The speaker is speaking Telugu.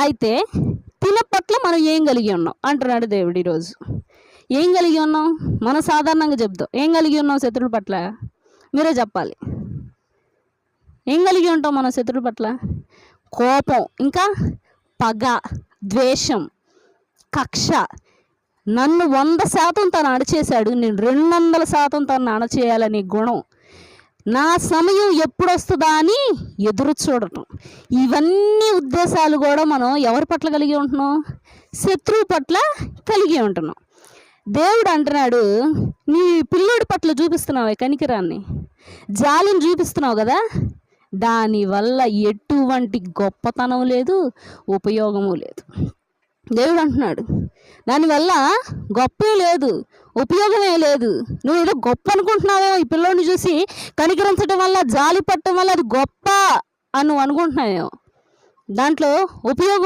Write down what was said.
అయితే తిన పట్ల మనం ఏం కలిగి ఉన్నాం అంటున్నాడు దేవుడు ఈరోజు. ఏం కలిగి ఉన్నాం? మనం సాధారణంగా చెప్తాం. ఏం కలిగి ఉన్నాం శత్రువుల పట్ల? మీరే చెప్పాలి. ఏం కలిగి ఉంటాం మనం శత్రువుల పట్ల? కోపం, ఇంకా పగ, ద్వేషం, కక్ష. నన్ను 100% తను అణచేశాడు, నేను 200% తను అణచేయాలనే గుణం, నా సమయం ఎప్పుడు వస్తుందా అని ఎదురు చూడటం. ఇవన్నీ ఉద్దేశాలు కూడా మనం ఎవరి పట్ల కలిగి ఉంటున్నాం? శత్రువు పట్ల కలిగి ఉంటున్నాం. దేవుడు అంటున్నాడు, నీ పిల్లోడి పట్ల చూపిస్తున్నావు కనికరాన్ని, జాలిని చూపిస్తున్నావు కదా, దానివల్ల ఎటువంటి గొప్పతనం లేదు, ఉపయోగము లేదు. దేవుడు అంటున్నాడు, దానివల్ల గొప్పే లేదు, ఉపయోగమే లేదు. నువ్వు ఏదో గొప్ప అనుకుంటున్నావో, ఈ పిల్లోడిని చూసి కనికరించడం వల్ల, జాలి పట్టడం వల్ల అది గొప్ప అని నువ్వు అనుకుంటున్నావేమో. దాంట్లో ఉపయోగం